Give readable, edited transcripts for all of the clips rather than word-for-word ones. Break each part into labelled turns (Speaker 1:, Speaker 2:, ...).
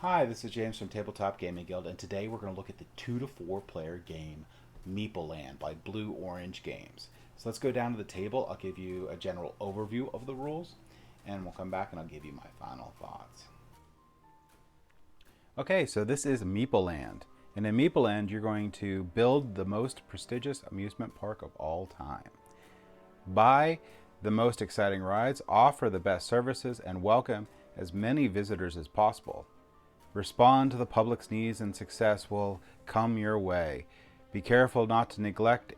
Speaker 1: Hi, this is James from Tabletop Gaming Guild, and today we're going to look at the 2 to 4 player game Meeple Land by Blue Orange Games. So let's go down to the table. I'll give you a general overview of the rules, and we'll come back and I'll give you my final thoughts. Okay, so this is Meeple Land. And in Meeple Land, you're going to build the most prestigious amusement park of all time. Buy the most exciting rides, offer the best services, and welcome as many visitors as possible. Respond to the public's needs and success will come your way. Be careful not to neglect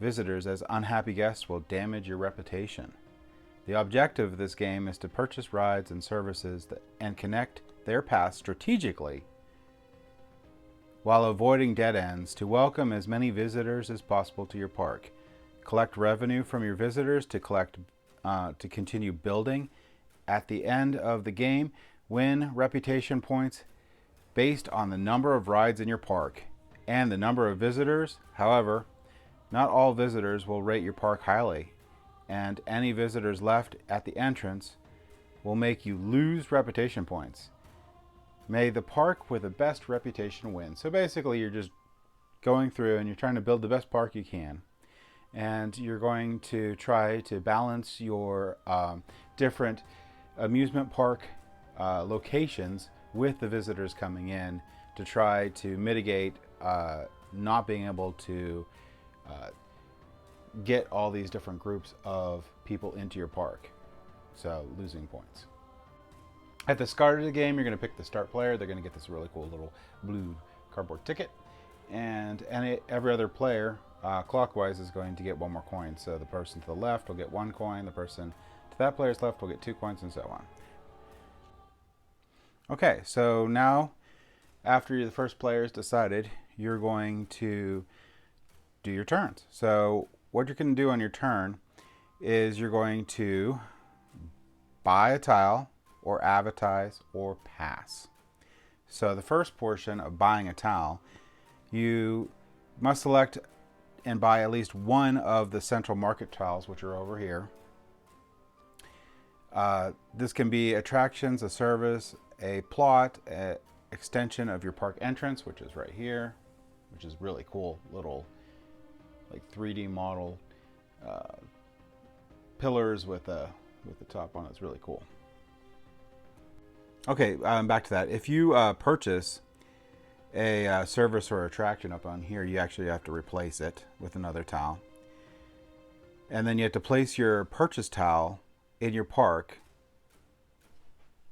Speaker 1: visitors, as unhappy guests will damage your reputation. The objective of this game is to purchase rides and services and connect their paths strategically while avoiding dead ends to welcome as many visitors as possible to your park. Collect revenue from your visitors to continue building. At the end of the game, win reputation points based on the number of rides in your park and the number of visitors. However, not all visitors will rate your park highly, and any visitors left at the entrance will make you lose reputation points. May the park with the best reputation win. So basically, you're just going through and you're trying to build the best park you can. And you're going to try to balance your different amusement park locations with the visitors coming in to try to mitigate not being able to get all these different groups of people into your park, so losing points. At the start of the game, you're going to pick the start player. They're going to get this really cool little blue cardboard ticket, and every other player clockwise is going to get one more coin. So the person to the left will get 1 coin, the person to that player's left will get 2 coins, and so on. Okay, so now after the first player is decided, you're going to do your turns. So what you're going to do on your turn is you're going to buy a tile or advertise or pass. So the first portion of buying a tile, you must select and buy at least one of the central market tiles, which are over here. This can be attractions, a service, a plot, an extension of your park entrance, which is right here, which is really cool. Little like 3D model pillars with the top on. It's really cool. Okay, back to that. If you purchase a service or attraction up on here, you actually have to replace it with another tile. And then you have to place your purchase tile in your park.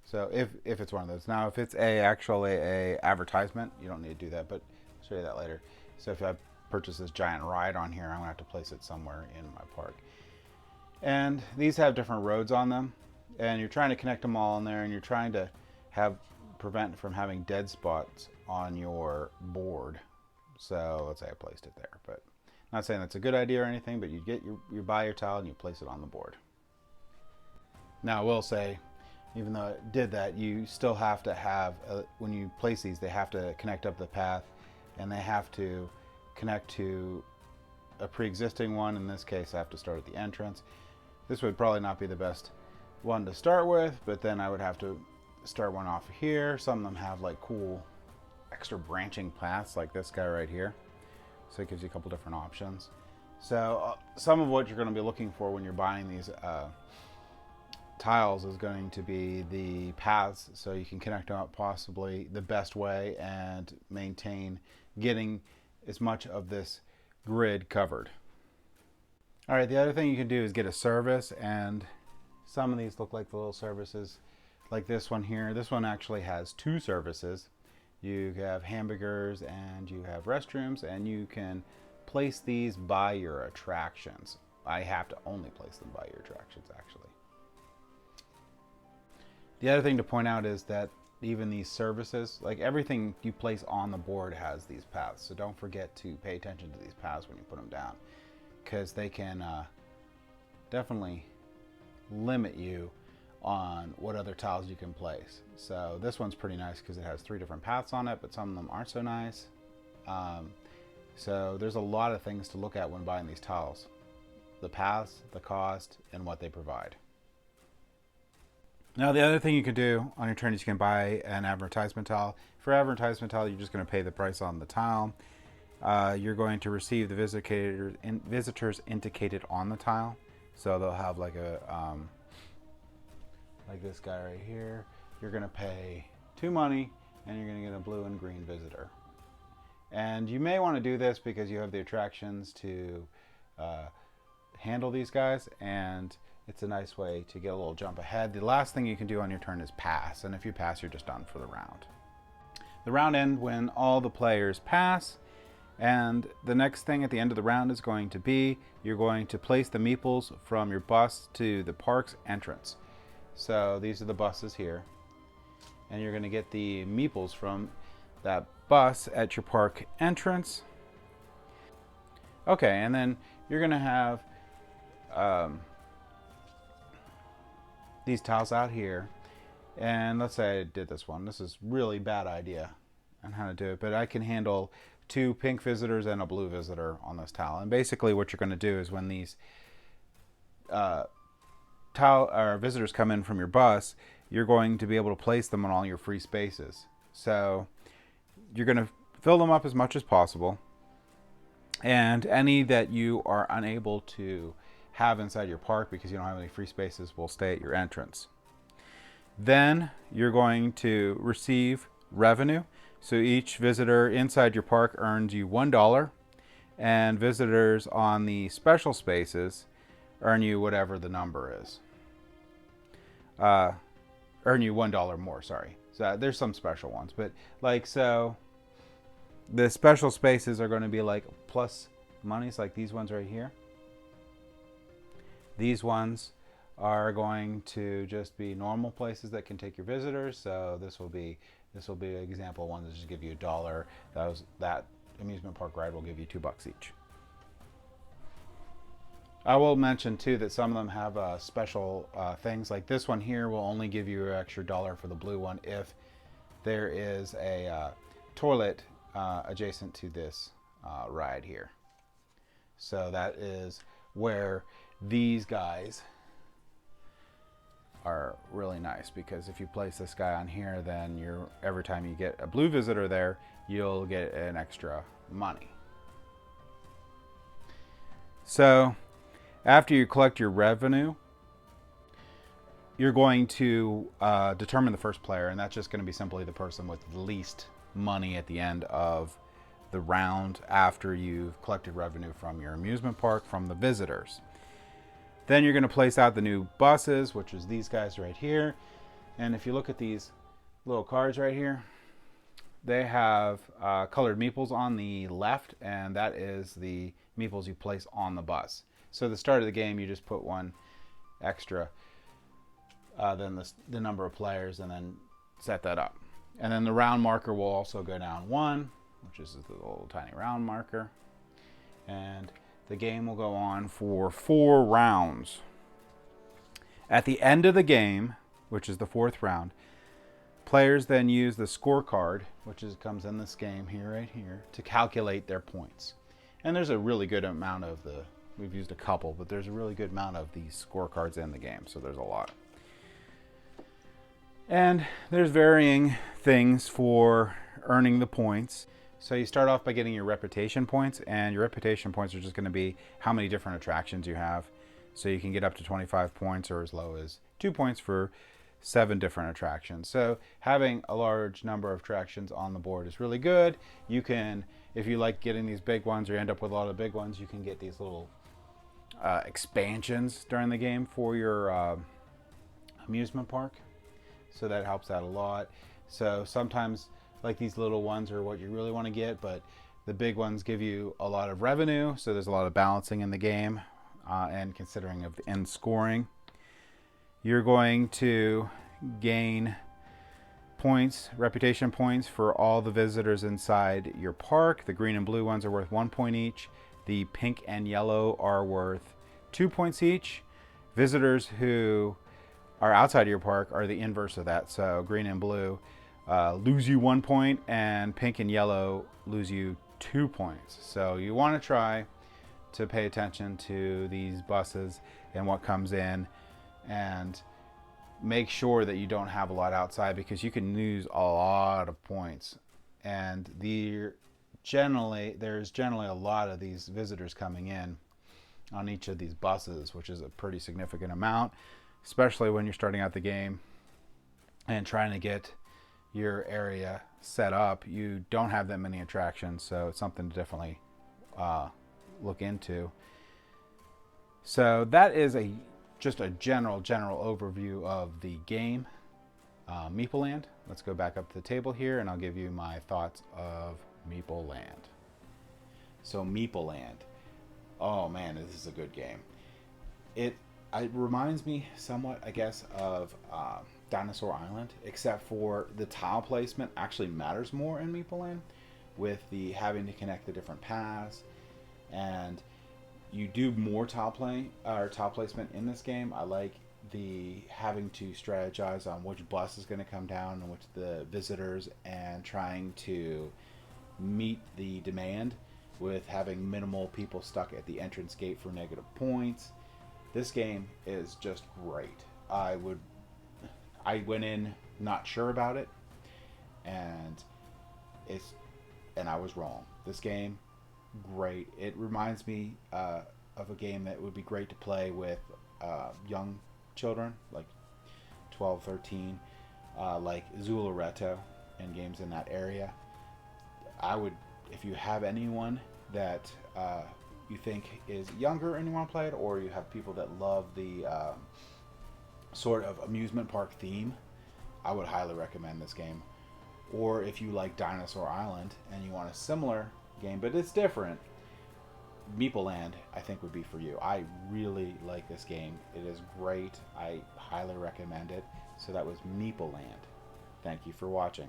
Speaker 1: So if it's one of those. Now, if it's actually a advertisement, you don't need to do that, but I'll show you that later. So if I purchase this giant ride on here, I'm going to have to place it somewhere in my park. And these have different roads on them, and you're trying to connect them all in there, and you're trying to prevent from having dead spots on your board. So let's say I placed it there, but not saying that's a good idea or anything, but you buy your tile and you place it on the board. Now I will say, even though it did that, you still have to have, when you place these, they have to connect up the path, and they have to connect to a pre-existing one. In this case, I have to start at the entrance. This would probably not be the best one to start with, but then I would have to start one off here. Some of them have like cool extra branching paths like this guy right here. So it gives you a couple different options. So some of what you're going to be looking for when you're buying these tiles is going to be the paths, so you can connect them up possibly the best way and maintain getting as much of this grid covered. All right, the other thing you can do is get a service, and some of these look like the little services like this one here. This one actually has 2 services. You have hamburgers and you have restrooms, and you can place these by your attractions. I have to only place them by your attractions, actually. The other thing to point out is that even these services, like everything you place on the board has these paths. So don't forget to pay attention to these paths when you put them down, because they can definitely limit you on what other tiles you can place. So this one's pretty nice because it has 3 different paths on it, but some of them aren't so nice. So there's a lot of things to look at when buying these tiles: the paths, the cost, and what they provide. Now, the other thing you can do on your turn is you can buy an advertisement tile. For advertisement tile, you're just going to pay the price on the tile. You're going to receive the visitors indicated on the tile. So they'll have like a like this guy right here. You're going to pay 2 money, and you're going to get a blue and green visitor. And you may want to do this because you have the attractions to handle these guys, and it's a nice way to get a little jump ahead. The last thing you can do on your turn is pass, and if you pass, you're just done for the round. The round ends when all the players pass, and the next thing at the end of the round is going to be you're going to place the meeples from your bus to the park's entrance. So these are the buses here, and you're going to get the meeples from that bus at your park entrance. Okay, and then you're going to have these tiles out here, and let's say I did this one. This is really bad idea on how to do it, but I can handle 2 pink visitors and a blue visitor on this tile. And basically what you're going to do is when these visitors come in from your bus, you're going to be able to place them on all your free spaces. So you're going to fill them up as much as possible, and any that you are unable to have inside your park because you don't have any free spaces will stay at your entrance. Then you're going to receive revenue. So each visitor inside your park earns you $1, and visitors on the special spaces earn you whatever the number is. Earn you $1 more, sorry. So there's some special ones, but like, so the special spaces are going to be like plus monies, like these ones right here. These ones are going to just be normal places that can take your visitors. So this will be an example one that just give you $1. That amusement park ride will give you $2 each. I will mention too that some of them have special things. Like this one here will only give you an extra $1 for the blue one if there is a toilet adjacent to this ride here. So that is where these guys are really nice, because if you place this guy on here, then every time you get a blue visitor there, you'll get an extra money. So after you collect your revenue, you're going to determine the first player, and that's just going to be simply the person with the least money at the end of the round after you've collected revenue from your amusement park from the visitors. Then you're going to place out the new buses, which is these guys right here. And if you look at these little cards right here, they have colored meeples on the left, and that is the meeples you place on the bus. So at the start of the game, you just put one extra than the number of players, and then set that up. And then the round marker will also go down 1, which is the little tiny round marker. And the game will go on for 4 rounds. At the end of the game, which is the 4th round, players then use the scorecard, which comes in this game here, right here, to calculate their points. And there's a really good amount of we've used a couple, but there's a really good amount of these scorecards in the game, so there's a lot. And there's varying things for earning the points. So you start off by getting your reputation points, and your reputation points are just going to be how many different attractions you have. So you can get up to 25 points or as low as 2 points for 7 different attractions. So having a large number of attractions on the board is really good. You can, if you like getting these big ones or you end up with a lot of big ones, you can get these little expansions during the game for your amusement park. So that helps out a lot. So sometimes like these little ones are what you really want to get, but the big ones give you a lot of revenue, so there's a lot of balancing in the game, and considering of the end scoring. You're going to gain points, reputation points, for all the visitors inside your park. The green and blue ones are worth 1 point each. The pink and yellow are worth 2 points each. Visitors who are outside of your park are the inverse of that, so green and blue lose you 1 point, and pink and yellow lose you 2 points. So you want to try to pay attention to these buses and what comes in, and make sure that you don't have a lot outside, because you can lose a lot of points. And there's generally a lot of these visitors coming in on each of these buses, which is a pretty significant amount, especially when you're starting out the game and trying to get your area set up. You don't have that many attractions, so it's something to definitely look into. So that is just a general overview of the game, Meeple Land. Let's go back up to the table here, and I'll give you my thoughts of Meeple Land. So Meeple Land, oh man, this is a good game. It reminds me somewhat, I guess, of Dinosaur Island, except for the tile placement actually matters more in Meeple Land, with the having to connect the different paths, and you do more tile placement in this game. I like the having to strategize on which bus is going to come down and which the visitors, and trying to meet the demand with having minimal people stuck at the entrance gate for negative points. This game is just great. I went in not sure about it, and I was wrong. This game, great. It reminds me of a game that would be great to play with young children, like 12, 13, like Zulareto and games in that area. I would, if you have anyone that you think is younger and you want to play it, or you have people that love the sort of amusement park theme, I would highly recommend this game. Or if you like Dinosaur Island and you want a similar game, but it's different, Meeple Land, I think, would be for you. I really like this game. It is great. I highly recommend it. So that was Meeple Land. Thank you for watching.